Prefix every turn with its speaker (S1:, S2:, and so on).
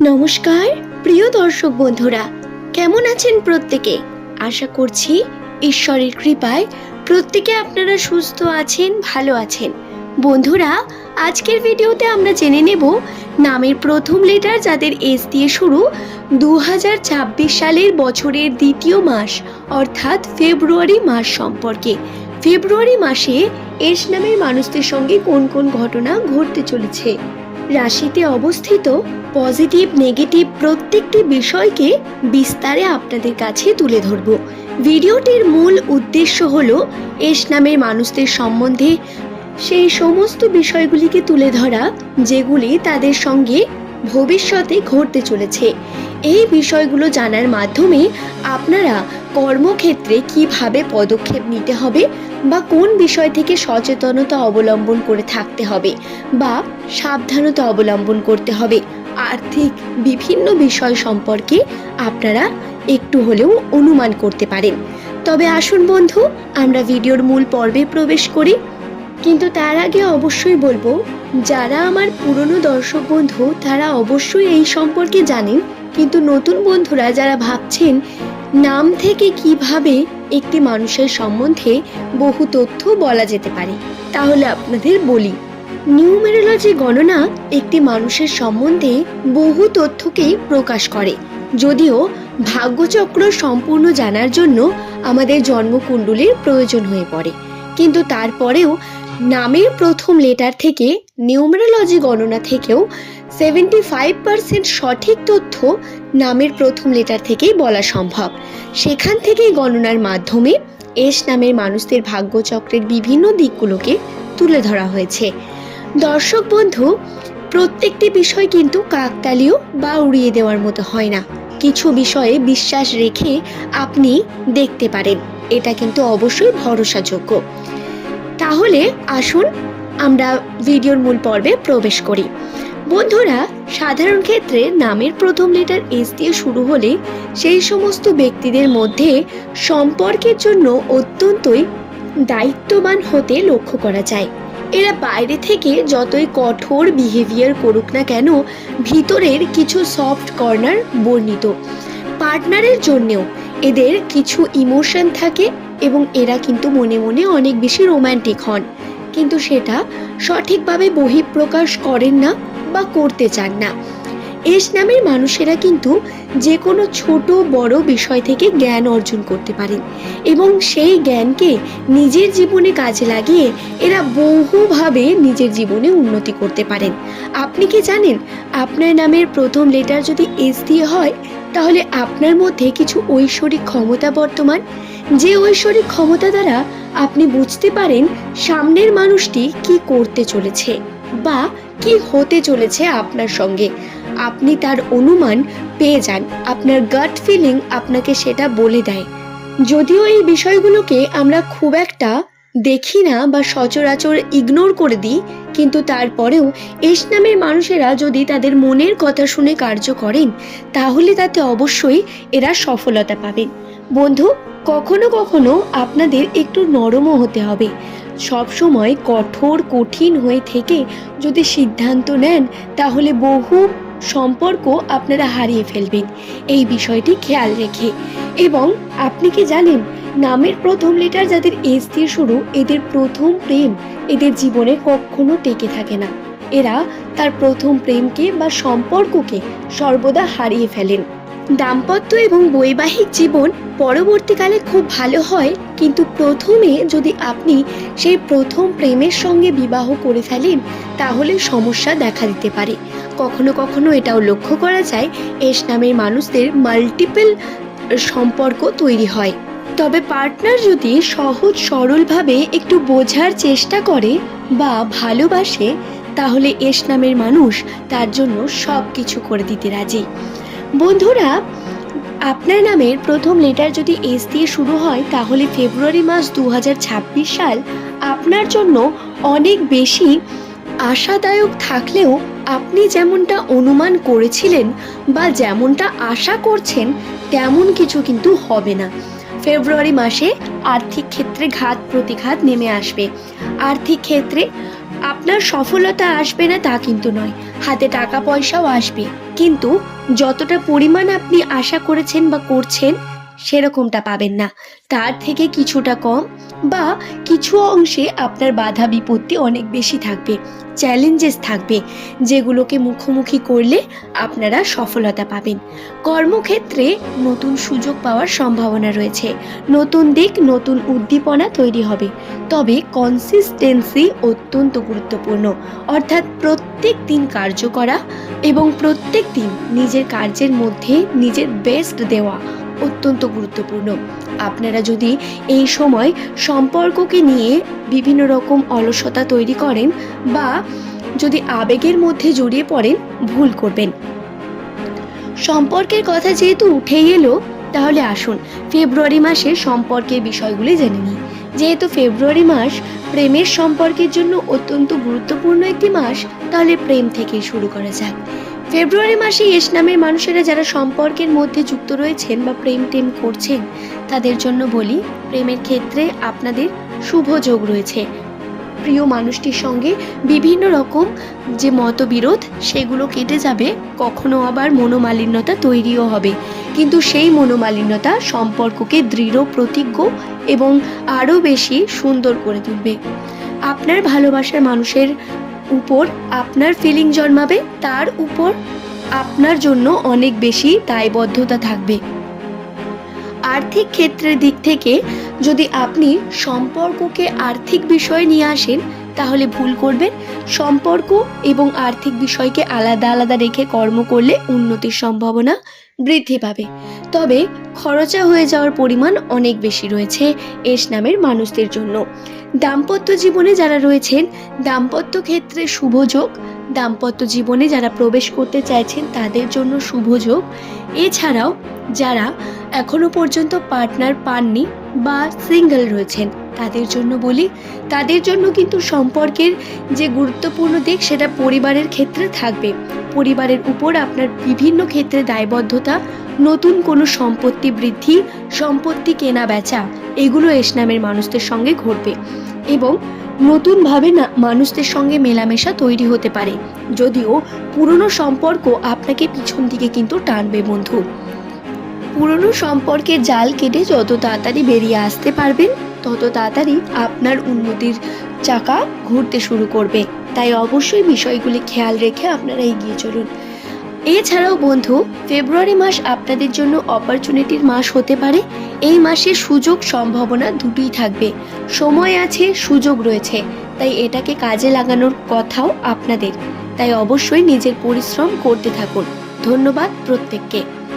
S1: নমস্কার প্রিয় দর্শক বন্ধুরা, কেমন আছেন প্রত্যেকে? আশা করছি ঈশ্বরের কৃপায় প্রত্যেকে আপনারা সুস্থ আছেন, ভালো আছেন। বন্ধুরা, আজকের ভিডিওতে আমরা জেনে নেব নামের প্রথম লেটার যাদের এস দিয়ে শুরু 2026 সালের বছরের দ্বিতীয় মাস অর্থাৎ ফেব্রুয়ারি মাস সম্পর্কে। ফেব্রুয়ারি মাসে এস নামের মানুষদের সঙ্গে কোন কোন ঘটনা ঘটতে চলেছে, রাশিতে অবস্থিত পজিটিভ নেগেটিভ প্রত্যেকটি বিষয়কে বিস্তারে আপনাদের কাছে তুলে ধরব। ভিডিওটির মূল উদ্দেশ্য হলো এস নামের মানুষদের সম্বন্ধে সেই সমস্ত বিষয়গুলিকে তুলে ধরা যেগুলি তাদের সঙ্গে ভবিষ্যতে ঘটতে চলেছে। এই বিষয়গুলো জানার মাধ্যমে আপনারা কর্মক্ষেত্রে কিভাবে পদক্ষেপ নিতে হবে বা কোন বিষয় থেকে সচেতনতা অবলম্বন করে থাকতে হবে বা সাবধানতা অবলম্বন করতে হবে, আর্থিক বিভিন্ন বিষয় সম্পর্কে আপনারা একটু হলেও অনুমান করতে পারেন। তবে আসুন বন্ধু, আমরা ভিডিওর মূল পর্বে প্রবেশ করি। কিন্তু তার আগে অবশ্যই বলবো, যারা আমার পুরনো দর্শক বন্ধু তারা অবশ্যই এই সম্পর্কে জানেন, কিন্তু নতুন বন্ধুরা যারা ভাবছেন নাম থেকে কিভাবে একটি মানুষের সম্বন্ধে বহু তথ্য বলা যেতে পারে, তাহলে আপনাদের বলি, নিউমেরোলজি গণনা একটি মানুষের সম্বন্ধে বহু তথ্যকেই প্রকাশ করে। যদিও ভাগ্যচক্র সম্পূর্ণ জানার জন্য আমাদের জন্মকুণ্ডলীর প্রয়োজন হয়ে পড়ে, কিন্তু তারপরেও নামের প্রথম লেটার থেকে নিউমেরোলজি গণনা থেকেও 75% সঠিক তথ্য নামের প্রথম লেটার থেকেই বলা সম্ভব। সেখান থেকেই গণনার মাধ্যমে এস নামের মানুষদের ভাগ্যচক্রের বিভিন্ন দিকগুলোকে তুলে ধরা হয়েছে। দর্শক বন্ধু, প্রত্যেকটি বিষয় কিন্তু কাকতালীয় বা উড়িয়ে দেওয়ার মতো হয় না। কিছু বিষয়ে বিশ্বাস রেখে আপনি দেখতে পারেন, এটা কিন্তু অবশ্যই ভরসাযোগ্য। তাহলে আসুন আমরা ভিডিওর মূল পর্বে প্রবেশ করি। বন্ধুরা, সাধারণ ক্ষেত্রে নামের প্রথম লেটার এস দিয়ে শুরু হলে সেই সমস্ত ব্যক্তিদের মধ্যে সম্পর্কের জন্য অত্যন্তই দায়িত্ববান হতে লক্ষ্য করা যায়। এরা বাইরে থেকে যতই কঠোর বিহেভিয়ার করুক না কেন, ভিতরের কিছু সফট কর্নার বর্ণিত। পার্টনারের জন্যেও এদের কিছু ইমোশন থাকে এবং এরা কিন্তু মনে মনে অনেক বেশি রোম্যান্টিক হন, কিন্তু সেটা সঠিকভাবে বহিঃপ্রকাশ করেন না বা করতে চান না। এস নামের মানুষেরা কিন্তু যে কোনো ছোট বড় বিষয় থেকে জ্ঞান অর্জন করতে পারেন এবং সেই জ্ঞানকে নিজের জীবনে কাজে লাগিয়ে এরা বহুভাবে নিজের জীবনে উন্নতি করতে পারেন। আপনি কি জানেন, আপনার নামের প্রথম লেটার যদি এস দিয়ে হয় তাহলে আপনার মধ্যে কিছু ঐশ্বরিক ক্ষমতা বর্তমান, যে ঐশ্বরিক ক্ষমতা দ্বারা আপনি বুঝতে পারেন সামনের মানুষটি কি করতে চলেছে বা কি হতে চলেছে আপনার সঙ্গে। আপনি তার অনুমান পেয়ে যান, আপনার গাট ফিলিং আপনাকে সেটা বলে দেয়। যদিও এই বিষয়গুলোকে আমরা খুব একটা দেখি না বা সচরাচর ইগনোর করে দিই, কিন্তু তারপরেও এস নামের মানুষেরা যদি তাদের মনের কথা শুনে কার্য করেন তাহলে তাতে অবশ্যই এরা সফলতা পাবেন। বন্ধু, কখনো কখনো আপনাদের একটু নরমও হতে হবে। সবসময় কঠোর কঠিন হয়ে থেকে যদি সিদ্ধান্ত নেন তাহলে বহু সম্পর্ক আপনারা হারিয়ে ফেলবেন, এই বিষয়টি খেয়াল রেখে। এবং আপনি কি জানেন, নামের প্রথম লেটার যাদের এস দিয়ে শুরু, এদের প্রথম প্রেম এদের জীবনে কখনো টেকে থাকে না। এরা তার প্রথম প্রেমকে বা সম্পর্ককে সর্বদা হারিয়ে ফেলেন। দাম্পত্য এবং বৈবাহিক জীবন পরবর্তীকালে খুব ভালো হয়, কিন্তু প্রথমে যদি আপনি সেই প্রথম প্রেমের সঙ্গে বিবাহ করে ফেলেন তাহলে সমস্যা দেখা দিতে পারে। কখনো কখনো এটাও লক্ষ্য করা যায় এস নামের মানুষদের মাল্টিপল সম্পর্ক তৈরি হয়। তবে পার্টনার যদি সহজ সরলভাবে একটু বোঝার চেষ্টা করে বা ভালোবাসে তাহলে এস নামের মানুষ তার জন্য সব কিছু করে দিতে রাজি। বন্ধুরা, আপনার নামের প্রথম লেটার যদি এস দিয়ে শুরু হয় তাহলে ফেব্রুয়ারি মাস 2026 সাল আপনার জন্য অনেক বেশি আশাদায়ক থাকলেও আপনি যেমনটা অনুমান করেছিলেন বা যেমনটা আশা করছেন তেমন কিছু কিন্তু হবে না। ফেব্রুয়ারি মাসে আর্থিক ক্ষেত্রে ঘাত প্রতিঘাত নেমে আসবে। আর্থিক ক্ষেত্রে আপনার সফলতা আসবে না তা কিন্তু নয়, হাতে টাকা পয়সাও আসবে, কিন্তু যতটা পরিমাণ আপনি আশা করেছেন বা করছেন সেরকমটা পাবেন না, তার থেকে কিছুটা কম বা কিছু অংশে আপনার বাধা বিপত্তি অনেক বেশি থাকবে, চ্যালেঞ্জেস থাকবে, যেগুলোকে মুখোমুখি করলে আপনারা সফলতা পাবেন। কর্মক্ষেত্রে নতুন সুযোগ পাওয়ার সম্ভাবনা রয়েছে, নতুন দিক, নতুন উদ্দীপনা তৈরি হবে। তবে কনসিস্টেন্সি অত্যন্ত গুরুত্বপূর্ণ, অর্থাৎ প্রত্যেক দিন কার্য করা এবং প্রত্যেক দিন নিজের কার্যের মধ্যে নিজের বেস্ট দেওয়া অত্যন্ত গুরুত্বপূর্ণ। আপনারা যদি এই সময় সম্পর্ককে নিয়ে বিভিন্ন রকম অলসতা তৈরি করেন বা যদি আবেগের মধ্যে জড়িয়ে পড়েন, ভুল করবেন। সম্পর্কের কথা যেহেতু উঠেই এলো, তাহলে আসুন ফেব্রুয়ারি মাসে সম্পর্কের বিষয়গুলি জেনে নিই। যেহেতু ফেব্রুয়ারি মাস প্রেমের সম্পর্কের জন্য অত্যন্ত গুরুত্বপূর্ণ একটি মাস, তাহলে প্রেম থেকেই শুরু করা যাক। ফেব্রুয়ারি মাসে এস নামের মানুষেরা যারা সম্পর্কের মধ্যে যুক্ত রয়েছেন বা প্রেম করছেন, তাদের জন্য বলি, প্রেমের ক্ষেত্রে আপনাদের শুভ যোগ রয়েছে। প্রিয় মানুষটির সঙ্গে বিভিন্ন রকম যে মতবিরোধ সেগুলো কেটে যাবে, কখনো আবার মনোমালিন্যতা তৈরিও হবে, কিন্তু সেই মনোমালিন্যতা সম্পর্ককে দৃঢ়, প্রতিজ্ঞ এবং আরও বেশি সুন্দর করে তুলবে। আপনার ভালোবাসার মানুষের উপর আপনার ফিলিং জন্মাবে, তার উপর আপনার জন্য অনেক বেশি দায়বদ্ধতা থাকবে। আর্থিক ক্ষেত্রের দিক থেকে যদি আপনি সম্পর্ককে আর্থিক বিষয়ে নিয়ে আসেন, তাহলে ভুল করবেন। সম্পর্ক এবং আর্থিক বিষয়কে আলাদা আলাদা রেখে কর্ম করলে উন্নতির সম্ভাবনা বৃদ্ধি পাবে। তবে খরচা হয়ে যাওয়ার পরিমাণ অনেক বেশি রয়েছে এস নামের মানুষদের জন্য। দাম্পত্য জীবনে যারা রয়েছেন, দাম্পত্য ক্ষেত্রে শুভ যোগ, দাম্পত্য জীবনে যারা প্রবেশ করতে চাইছেন তাদের জন্য শুভ যোগ। এছাড়াও যারা এখনো পর্যন্ত পার্টনার পাননি বা সিঙ্গেল রয়েছেন, তাদের জন্য বলি, তাদের জন্য কিন্তু সম্পর্কের যে গুরুত্বপূর্ণ দিক সেটা পরিবারের ক্ষেত্রে থাকবে। পরিবারের উপর আপনার বিভিন্ন ক্ষেত্রে দায়বদ্ধতা, নতুন কোনো সম্পত্তি বৃদ্ধি, সম্পত্তি কেনা বেচা, এগুলো এস নামের মানুষদের সঙ্গে ঘটবে এবং নতুনভাবে মানুষদের সঙ্গে মেলামেশা তৈরি হতে পারে। যদিও পুরনো সম্পর্ক আপনাকে পিছন দিকে কিন্তু টানবে বন্ধু। পুরনো সম্পর্কের জাল কেটে যত তাড়াতাড়ি বেরিয়ে আসতে পারবেন, তত তাড়াতাড়ি আপনার উন্নতির চাকা ঘুরতে শুরু করবে। তাই অবশ্যই বিষয়গুলি খেয়াল রেখে আপনারা এগিয়ে চলুন। এছাড়াও বন্ধু, ফেব্রুয়ারি মাস আপনাদের জন্য অপরচুনিটির মাস হতে পারে। এই মাসে সুযোগ সম্ভাবনা দুটোই থাকবে, সময় আছে, সুযোগ রয়েছে, তাই এটাকে কাজে লাগানোর কথাও আপনাদের। তাই অবশ্যই নিজের পরিশ্রম করতে থাকুন। ধন্যবাদ প্রত্যেককে।